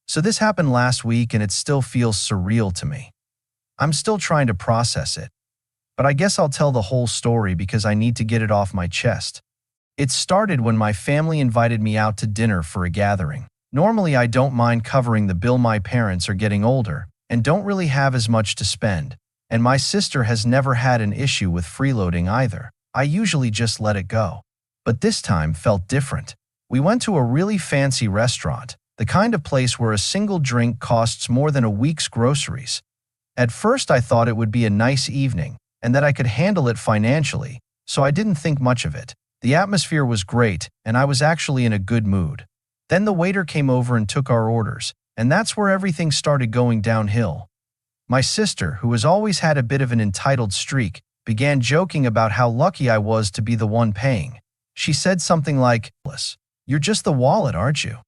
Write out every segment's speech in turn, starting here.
So this happened last week and it still feels surreal to me. I'm still trying to process it. But I guess I'll tell the whole story because I need to get it off my chest. It started when my family invited me out to dinner for a gathering. Normally I don't mind covering the bill. My parents are getting older and don't really have as much to spend. And my sister has never had an issue with freeloading either. I usually just let it go. But this time felt different. We went to a really fancy restaurant, the kind of place where a single drink costs more than a week's groceries. At first I thought it would be a nice evening and that I could handle it financially, so I didn't think much of it. The atmosphere was great, and I was actually in a good mood. Then the waiter came over and took our orders, and that's where everything started going downhill. My sister, who has always had a bit of an entitled streak, began joking about how lucky I was to be the one paying. She said something like, "You're just the wallet, aren't you?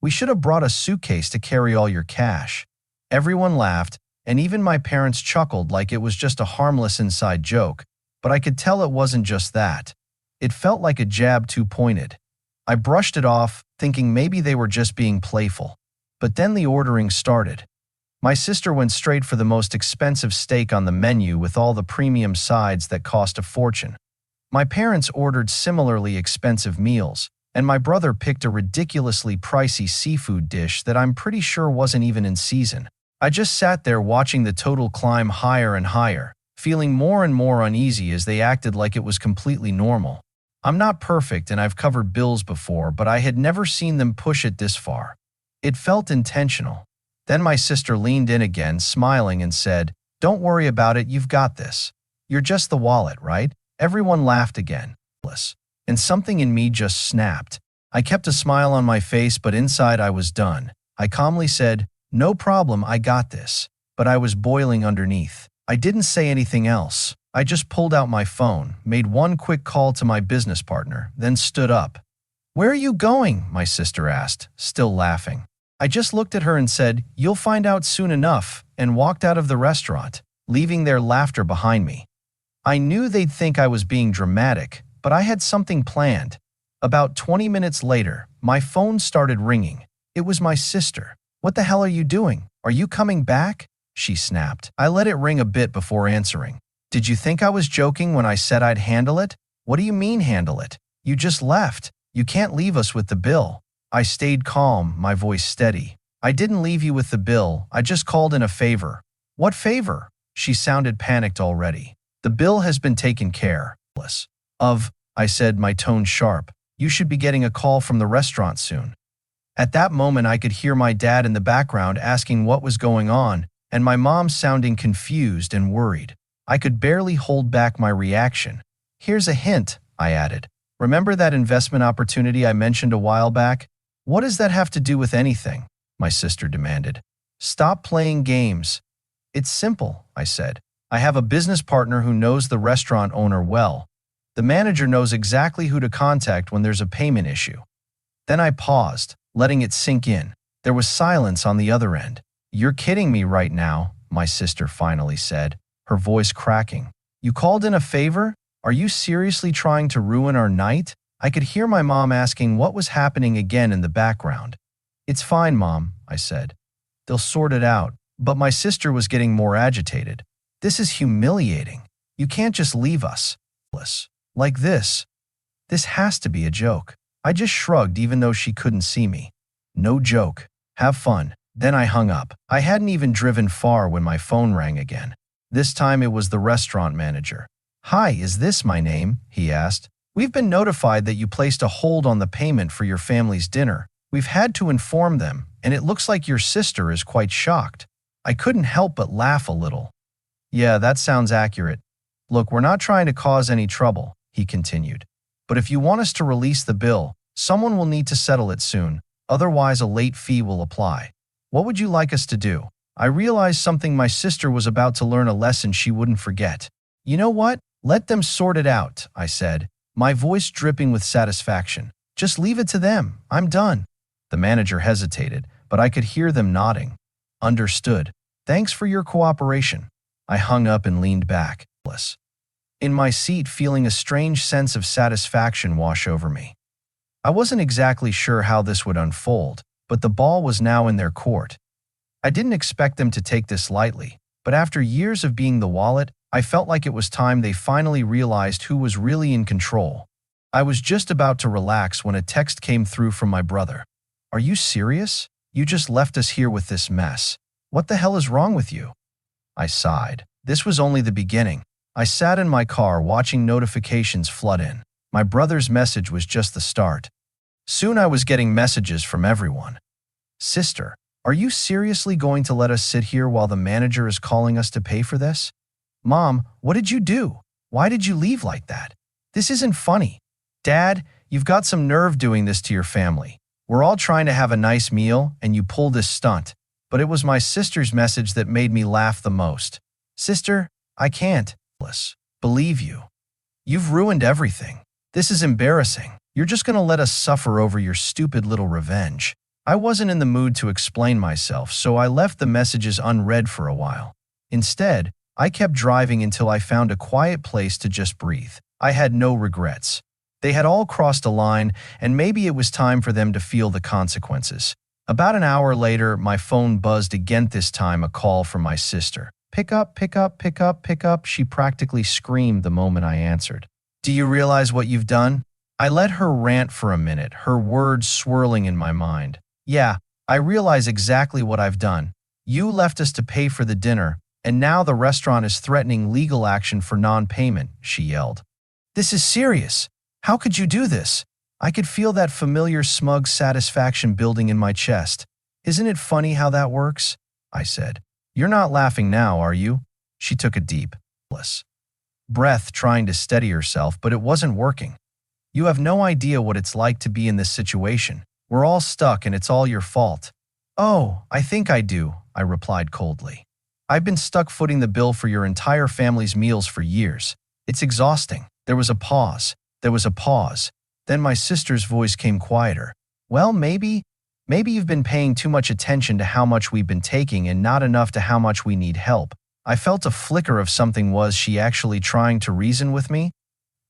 We should have brought a suitcase to carry all your cash." Everyone laughed, and even my parents chuckled like it was just a harmless inside joke, but I could tell it wasn't just that. It felt like a jab too pointed. I brushed it off, thinking maybe they were just being playful. But then the ordering started. My sister went straight for the most expensive steak on the menu with all the premium sides that cost a fortune. My parents ordered similarly expensive meals, and my brother picked a ridiculously pricey seafood dish that I'm pretty sure wasn't even in season. I just sat there watching the total climb higher and higher, feeling more and more uneasy as they acted like it was completely normal. I'm not perfect and I've covered bills before, but I had never seen them push it this far. It felt intentional. Then my sister leaned in again, smiling, and said, "Don't worry about it, you've got this. You're just the wallet, right?" Everyone laughed again. And something in me just snapped. I kept a smile on my face, but inside I was done. I calmly said, "No problem, I got this." But I was boiling underneath. I didn't say anything else. I just pulled out my phone, made one quick call to my business partner, then stood up. "Where are you going?" my sister asked, still laughing. I just looked at her and said, "You'll find out soon enough," and walked out of the restaurant, leaving their laughter behind me. I knew they'd think I was being dramatic, but I had something planned. About 20 minutes later, my phone started ringing. It was my sister. "What the hell are you doing? Are you coming back?" she snapped. I let it ring a bit before answering. "Did you think I was joking when I said I'd handle it?" "What do you mean handle it? You just left. You can't leave us with the bill." I stayed calm, my voice steady. "I didn't leave you with the bill, I just called in a favor." "What favor?" She sounded panicked already. "The bill has been taken care of," I said, my tone sharp. "You should be getting a call from the restaurant soon." At that moment I could hear my dad in the background asking what was going on, and my mom sounding confused and worried. I could barely hold back my reaction. "Here's a hint," I added. "Remember that investment opportunity I mentioned a while back?" "What does that have to do with anything?" my sister demanded. "Stop playing games." "It's simple," I said. "I have a business partner who knows the restaurant owner well. The manager knows exactly who to contact when there's a payment issue." Then I paused, letting it sink in. There was silence on the other end. "You're kidding me right now," my sister finally said, her voice cracking. "You called in a favor? Are you seriously trying to ruin our night?" I could hear my mom asking what was happening again in the background. "It's fine, Mom," I said. "They'll sort it out." But my sister was getting more agitated. "This is humiliating. You can't just leave us like this. This has to be a joke." I just shrugged even though she couldn't see me. "No joke. Have fun." Then I hung up. I hadn't even driven far when my phone rang again. This time it was the restaurant manager. "Hi, is this my name?" he asked. "We've been notified that you placed a hold on the payment for your family's dinner. We've had to inform them, and it looks like your sister is quite shocked." I couldn't help but laugh a little. "Yeah, that sounds accurate. Look, we're not trying to cause any trouble," he continued. "But if you want us to release the bill, someone will need to settle it soon, otherwise a late fee will apply. What would you like us to do?" I realized something my sister was about to learn, a lesson she wouldn't forget. "You know what? Let them sort it out," I said, my voice dripping with satisfaction. "Just leave it to them. I'm done." The manager hesitated, but I could hear them nodding. "Understood. Thanks for your cooperation." I hung up and leaned back, in my seat, feeling a strange sense of satisfaction wash over me. I wasn't exactly sure how this would unfold, but the ball was now in their court. I didn't expect them to take this lightly, but after years of being the wallet, I felt like it was time they finally realized who was really in control. I was just about to relax when a text came through from my brother. "Are you serious? You just left us here with this mess. What the hell is wrong with you?" I sighed. This was only the beginning. I sat in my car watching notifications flood in. My brother's message was just the start. Soon I was getting messages from everyone. "Sister, are you seriously going to let us sit here while the manager is calling us to pay for this? Mom, what did you do? Why did you leave like that? This isn't funny. Dad, you've got some nerve doing this to your family. We're all trying to have a nice meal, and you pull this stunt." But it was my sister's message that made me laugh the most. "Sister, I can't believe you. You've ruined everything. This is embarrassing. You're just going to let us suffer over your stupid little revenge." I wasn't in the mood to explain myself, so I left the messages unread for a while. Instead, I kept driving until I found a quiet place to just breathe. I had no regrets. They had all crossed a line, and maybe it was time for them to feel the consequences. About an hour later, my phone buzzed again, this time a call from my sister. "Pick up, pick up, pick up, pick up," she practically screamed the moment I answered. "Do you realize what you've done?" I let her rant for a minute, her words swirling in my mind. "Yeah, I realize exactly what I've done. You left us to pay for the dinner, and now the restaurant is threatening legal action for non-payment," she yelled. "This is serious. How could you do this?" I could feel that familiar smug satisfaction building in my chest. "Isn't it funny how that works?" I said. "You're not laughing now, are you?" She took a deep breath, trying to steady herself, but it wasn't working. "You have no idea what it's like to be in this situation. We're all stuck and it's all your fault." "Oh, I think I do," I replied coldly. "I've been stuck footing the bill for your entire family's meals for years. It's exhausting." There was a pause. Then my sister's voice came quieter. "Well, maybe you've been paying too much attention to how much we've been taking and not enough to how much we need help." I felt a flicker of something. Was she actually trying to reason with me?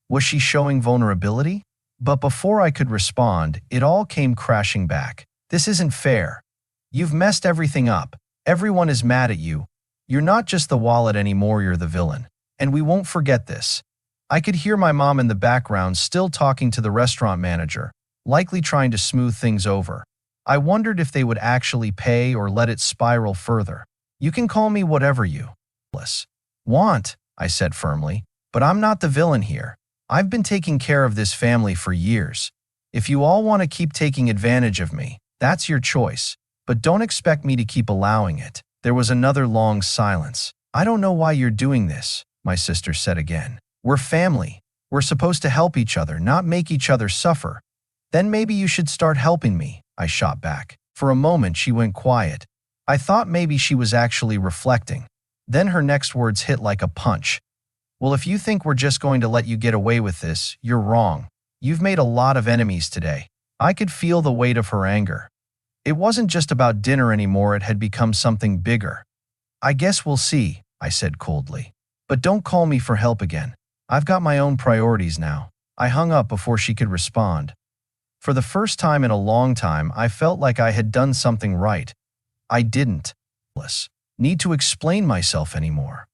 Was she showing vulnerability? But before I could respond, it all came crashing back. "This isn't fair. You've messed everything up. Everyone is mad at you. You're not just the wallet anymore, you're the villain. And we won't forget this." I could hear my mom in the background still talking to the restaurant manager, likely trying to smooth things over. I wondered if they would actually pay or let it spiral further. "You can call me whatever you want," I said firmly, "but I'm not the villain here. I've been taking care of this family for years. If you all want to keep taking advantage of me, that's your choice, but don't expect me to keep allowing it." There was another long silence. "I don't know why you're doing this," my sister said again. "We're family. We're supposed to help each other, not make each other suffer." "Then maybe you should start helping me," I shot back. For a moment, she went quiet. I thought maybe she was actually reflecting. Then her next words hit like a punch. "Well, if you think we're just going to let you get away with this, you're wrong. You've made a lot of enemies today." I could feel the weight of her anger. It wasn't just about dinner anymore, it had become something bigger. "I guess we'll see," I said coldly. "But don't call me for help again. I've got my own priorities now." I hung up before she could respond. For the first time in a long time, I felt like I had done something right. I didn't need to explain myself anymore.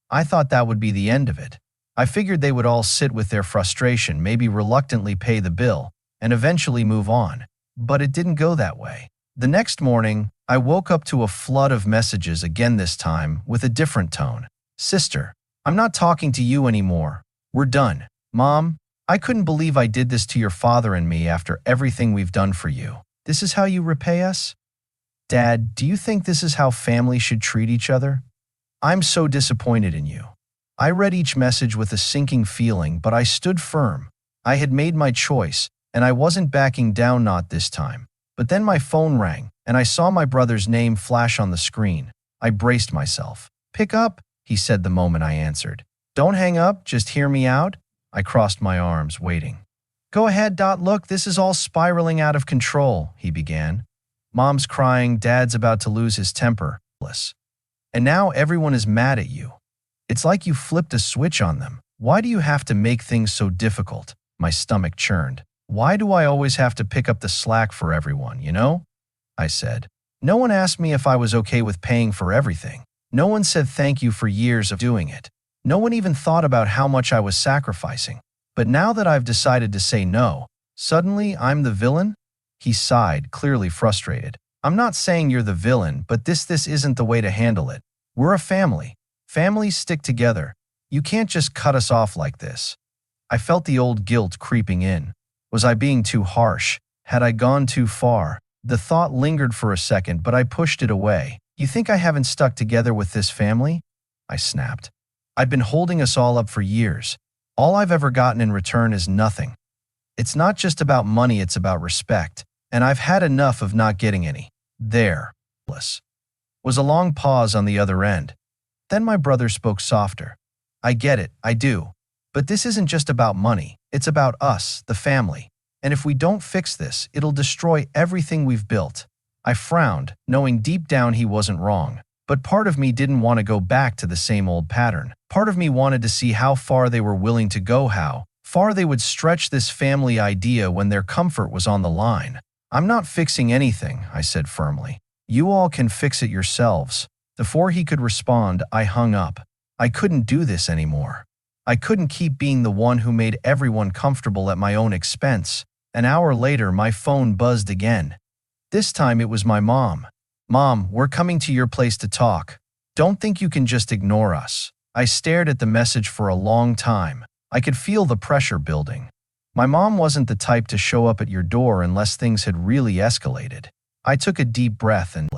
I thought that would be the end of it. I figured they would all sit with their frustration, maybe reluctantly pay the bill, and eventually move on. But it didn't go that way. The next morning, I woke up to a flood of messages, again this time with a different tone. "Sister, I'm not talking to you anymore. We're done. Mom, I couldn't believe I did this to your father and me after everything we've done for you. This is how you repay us? Dad, do you think this is how families should treat each other? I'm so disappointed in you." I read each message with a sinking feeling, but I stood firm. I had made my choice, and I wasn't backing down, not this time. But then my phone rang, and I saw my brother's name flash on the screen. I braced myself. "Pick up," he said the moment I answered. "Don't hang up, just hear me out." I crossed my arms, waiting. "Go ahead. Look, this is all spiraling out of control," he began. "Mom's crying, Dad's about to lose his temper. And now everyone is mad at you. It's like you flipped a switch on them. Why do you have to make things so difficult?" My stomach churned. Why do I always have to pick up the slack for everyone, you know? I said. No one asked me if I was okay with paying for everything. No one said thank you for years of doing it. No one even thought about how much I was sacrificing. But now that I've decided to say no, suddenly I'm the villain? He sighed, clearly frustrated. I'm not saying you're the villain, but this isn't the way to handle it. We're a family. Families stick together. You can't just cut us off like this. I felt the old guilt creeping in. Was I being too harsh? Had I gone too far? The thought lingered for a second, but I pushed it away. You think I haven't stuck together with this family? I snapped. I've been holding us all up for years. All I've ever gotten in return is nothing. It's not just about money, it's about respect. And I've had enough of not getting any. There. Was a long pause on the other end. Then my brother spoke softer. I get it, I do. But this isn't just about money. It's about us, the family. And if we don't fix this, it'll destroy everything we've built. I frowned, knowing deep down he wasn't wrong. But part of me didn't want to go back to the same old pattern. Part of me wanted to see how far they were willing to go, how far they would stretch this family idea when their comfort was on the line. I'm not fixing anything, I said firmly. You all can fix it yourselves. Before he could respond, I hung up. I couldn't do this anymore. I couldn't keep being the one who made everyone comfortable at my own expense. An hour later, my phone buzzed again. This time it was my mom. Mom, we're coming to your place to talk. Don't think you can just ignore us. I stared at the message for a long time. I could feel the pressure building. My mom wasn't the type to show up at your door unless things had really escalated. I took a deep breath and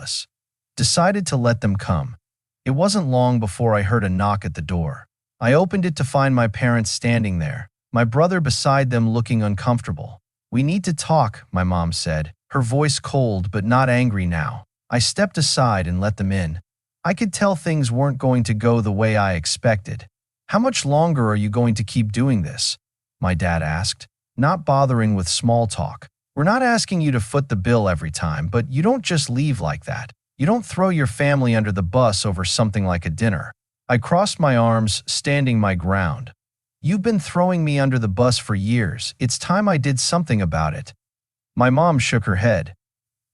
decided to let them come. It wasn't long before I heard a knock at the door. I opened it to find my parents standing there, my brother beside them looking uncomfortable. We need to talk, my mom said, her voice cold but not angry now. I stepped aside and let them in. I could tell things weren't going to go the way I expected. How much longer are you going to keep doing this? My dad asked, not bothering with small talk. We're not asking you to foot the bill every time, but you don't just leave like that. You don't throw your family under the bus over something like a dinner. I crossed my arms, standing my ground. You've been throwing me under the bus for years. It's time I did something about it. My mom shook her head.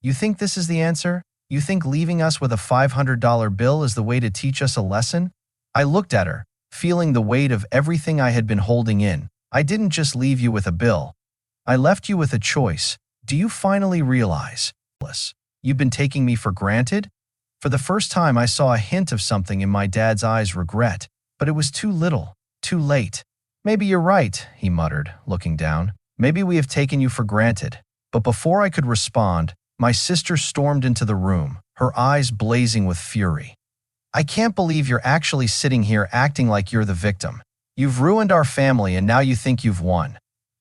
You think this is the answer? You think leaving us with a $500 bill is the way to teach us a lesson? I looked at her, feeling the weight of everything I had been holding in. I didn't just leave you with a bill. I left you with a choice. Do you finally realize? You've been taking me for granted? For the first time, I saw a hint of something in my dad's eyes, regret. But it was too little, too late. Maybe you're right, he muttered, looking down. Maybe we have taken you for granted. But before I could respond, my sister stormed into the room, her eyes blazing with fury. I can't believe you're actually sitting here acting like you're the victim. You've ruined our family and now you think you've won.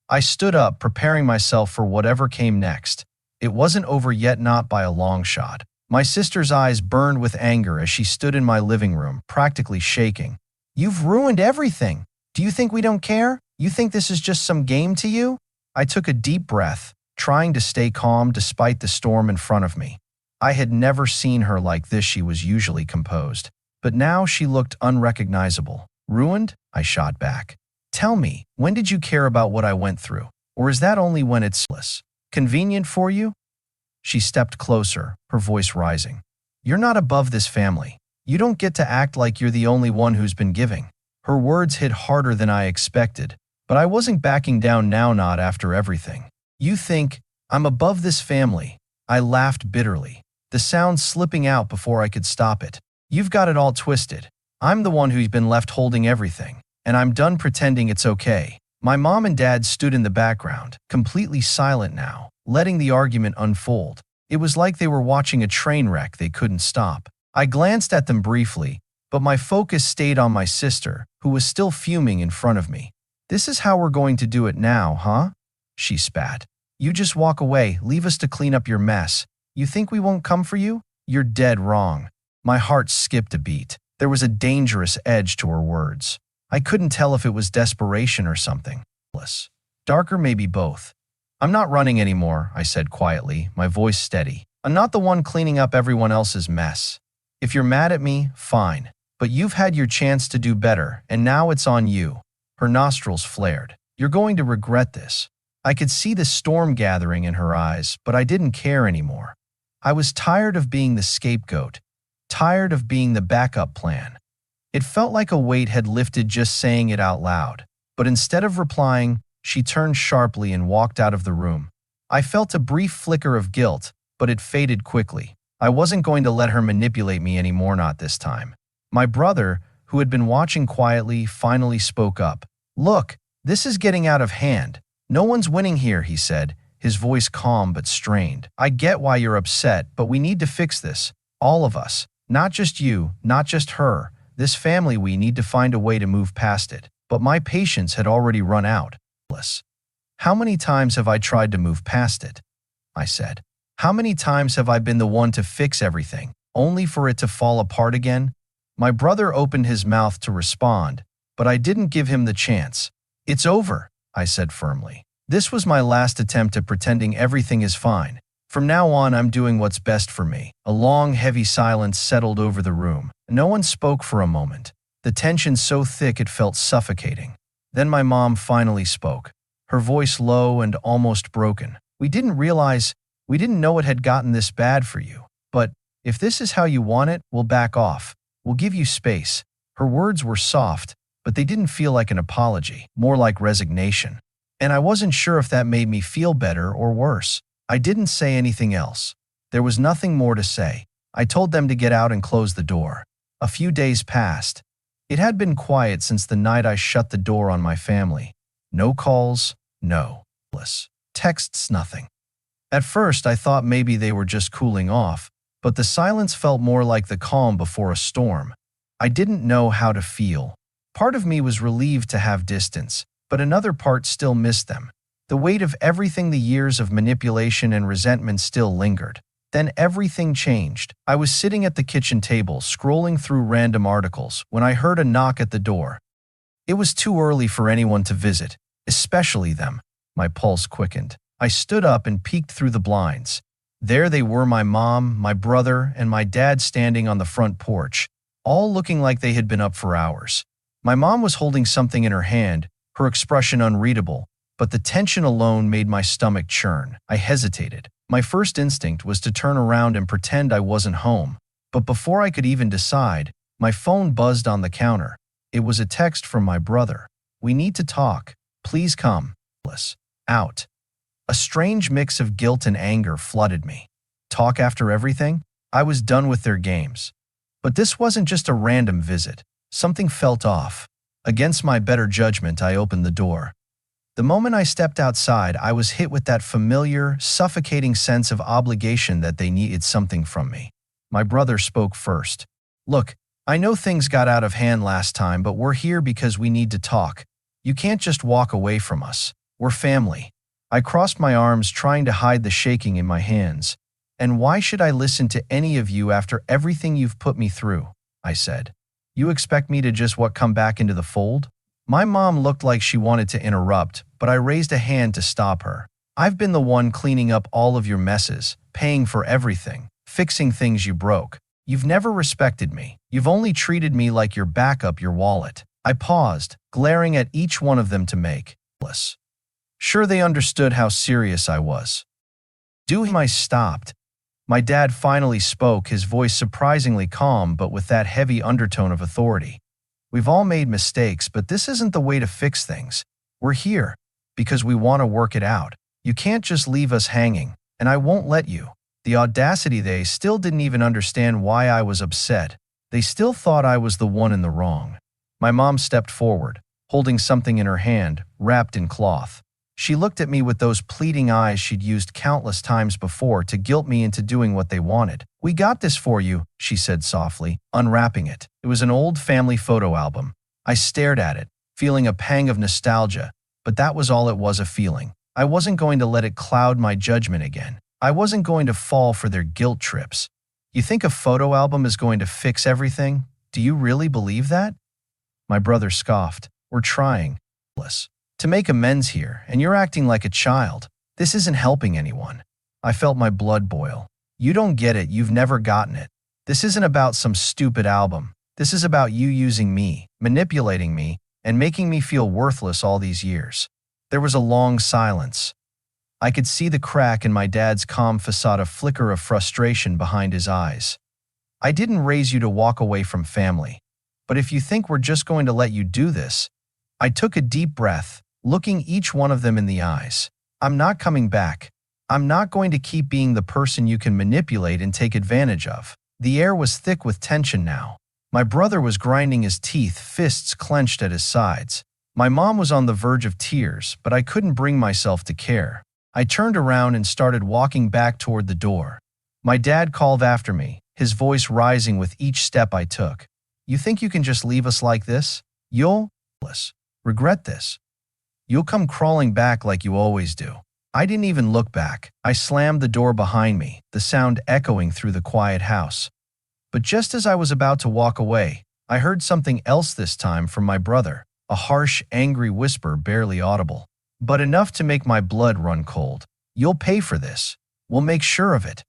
I stood up, preparing myself for whatever came next. It wasn't over yet, not by a long shot. My sister's eyes burned with anger as she stood in my living room, practically shaking. You've ruined everything. Do you think we don't care? You think this is just some game to you? I took a deep breath, trying to stay calm despite the storm in front of me. I had never seen her like this. She was usually composed, but now she looked unrecognizable. Ruined? I shot back. Tell me, when did you care about what I went through? Or is that only when it's convenient for you? She stepped closer, her voice rising. You're not above this family. You don't get to act like you're the only one who's been giving. Her words hit harder than I expected, but I wasn't backing down now, not after everything. You think I'm above this family? I laughed bitterly, the sound slipping out before I could stop it. You've got it all twisted. I'm the one who's been left holding everything, and I'm done pretending it's okay. My mom and dad stood in the background, completely silent now, letting the argument unfold. It was like they were watching a train wreck they couldn't stop. I glanced at them briefly, but my focus stayed on my sister, who was still fuming in front of me. This is how we're going to do it now, huh? She spat. You just walk away, leave us to clean up your mess. You think we won't come for you? You're dead wrong. My heart skipped a beat. There was a dangerous edge to her words. I couldn't tell if it was desperation or something. Darker, maybe both. I'm not running anymore, I said quietly, my voice steady. I'm not the one cleaning up everyone else's mess. If you're mad at me, fine. But you've had your chance to do better, and now it's on you. Her nostrils flared. You're going to regret this. I could see the storm gathering in her eyes, but I didn't care anymore. I was tired of being the scapegoat, tired of being the backup plan. It felt like a weight had lifted just saying it out loud. But instead of replying, she turned sharply and walked out of the room. I felt a brief flicker of guilt, but it faded quickly. I wasn't going to let her manipulate me anymore, not this time. My brother, who had been watching quietly, finally spoke up. "Look, this is getting out of hand. No one's winning here," he said, his voice calm but strained. "I get why you're upset, but we need to fix this. All of us. Not just you, not just her. This family, we need to find a way to move past it." But my patience had already run out. "How many times have I tried to move past it?" I said. "How many times have I been the one to fix everything, only for it to fall apart again?" My brother opened his mouth to respond, but I didn't give him the chance. "It's over," I said firmly. "This was my last attempt at pretending everything is fine. From now on, I'm doing what's best for me." A long, heavy silence settled over the room. No one spoke for a moment, the tension so thick it felt suffocating. Then my mom finally spoke, her voice low and almost broken. We didn't know it had gotten this bad for you. But if this is how you want it, we'll back off. We'll give you space." Her words were soft, but they didn't feel like an apology, more like resignation. And I wasn't sure if that made me feel better or worse. I didn't say anything else. There was nothing more to say. I told them to get out and close the door. A few days passed. It had been quiet since the night I shut the door on my family. No calls, no texts, nothing. At first, I thought maybe they were just cooling off, but the silence felt more like the calm before a storm. I didn't know how to feel. Part of me was relieved to have distance, but another part still missed them. The weight of everything, the years of manipulation and resentment, still lingered. Then everything changed. I was sitting at the kitchen table, scrolling through random articles, when I heard a knock at the door. It was too early for anyone to visit, especially them. My pulse quickened. I stood up and peeked through the blinds. There they were, my mom, my brother, and my dad standing on the front porch, all looking like they had been up for hours. My mom was holding something in her hand, her expression unreadable, but the tension alone made my stomach churn. I hesitated. My first instinct was to turn around and pretend I wasn't home. But before I could even decide, my phone buzzed on the counter. It was a text from my brother. "We need to talk. Please come." Out. A strange mix of guilt and anger flooded me. Talk after everything? I was done with their games. But this wasn't just a random visit. Something felt off. Against my better judgment, I opened the door. The moment I stepped outside, I was hit with that familiar, suffocating sense of obligation that they needed something from me. My brother spoke first. "Look, I know things got out of hand last time, but we're here because we need to talk. You can't just walk away from us. We're family." I crossed my arms, trying to hide the shaking in my hands. "And why should I listen to any of you after everything you've put me through?" I said. "You expect me to just come back into the fold?" My mom looked like she wanted to interrupt, but I raised a hand to stop her. "I've been the one cleaning up all of your messes, paying for everything, fixing things you broke. You've never respected me. You've only treated me like your backup, your wallet." I paused, glaring at each one of them to make sure they understood how serious I was. I stopped. My dad finally spoke, his voice surprisingly calm but with that heavy undertone of authority. "We've all made mistakes, but this isn't the way to fix things. We're here because we want to work it out. You can't just leave us hanging, and I won't let you." The audacity! They still didn't even understand why I was upset. They still thought I was the one in the wrong. My mom stepped forward, holding something in her hand, wrapped in cloth. She looked at me with those pleading eyes she'd used countless times before to guilt me into doing what they wanted. "We got this for you," she said softly, unwrapping it. It was an old family photo album. I stared at it, feeling a pang of nostalgia, but that was all it was, a feeling. I wasn't going to let it cloud my judgment again. I wasn't going to fall for their guilt trips. "You think a photo album is going to fix everything? Do you really believe that?" My brother scoffed. "We're trying to make amends here, and you're acting like a child. This isn't helping anyone." I felt my blood boil. "You don't get it. You've never gotten it. This isn't about some stupid album. This is about you using me, manipulating me, and making me feel worthless all these years." There was a long silence. I could see the crack in my dad's calm facade, a flicker of frustration behind his eyes. I didn't raise you to walk away from family. But if you think we're just going to let you do this, I took a deep breath, looking each one of them in the eyes. I'm not coming back. I'm not going to keep being the person you can manipulate and take advantage of. The air was thick with tension now. My brother was grinding his teeth, fists clenched at his sides. My mom was on the verge of tears, but I couldn't bring myself to care. I turned around and started walking back toward the door. My dad called after me, his voice rising with each step I took. You think you can just leave us like this? You'll regret this. You'll come crawling back like you always do. I didn't even look back. I slammed the door behind me, the sound echoing through the quiet house. But just as I was about to walk away, I heard something else this time from my brother, a harsh, angry whisper barely audible, but enough to make my blood run cold. You'll pay for this. We'll make sure of it.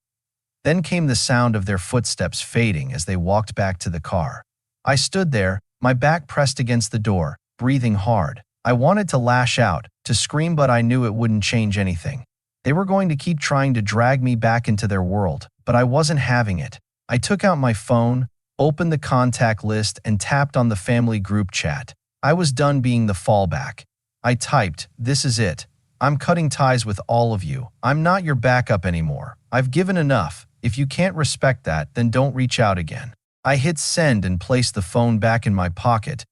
Then came the sound of their footsteps fading as they walked back to the car. I stood there, my back pressed against the door, breathing hard. I wanted to lash out, to scream, but I knew it wouldn't change anything. They were going to keep trying to drag me back into their world, but I wasn't having it. I took out my phone, opened the contact list, and tapped on the family group chat. I was done being the fallback. I typed, "This is it. I'm cutting ties with all of you. I'm not your backup anymore. I've given enough. If you can't respect that, then don't reach out again." I hit send and placed the phone back in my pocket,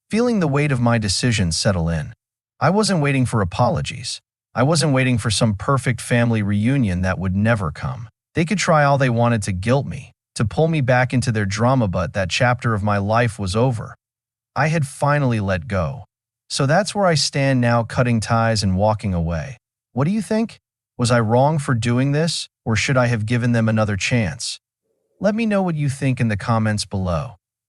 feeling the weight of my decision settle in. I wasn't waiting for apologies. I wasn't waiting for some perfect family reunion that would never come. They could try all they wanted to guilt me, to pull me back into their drama, but that chapter of my life was over. I had finally let go. So that's where I stand now, cutting ties and walking away. What do you think? Was I wrong for doing this, or should I have given them another chance? Let me know what you think in the comments below.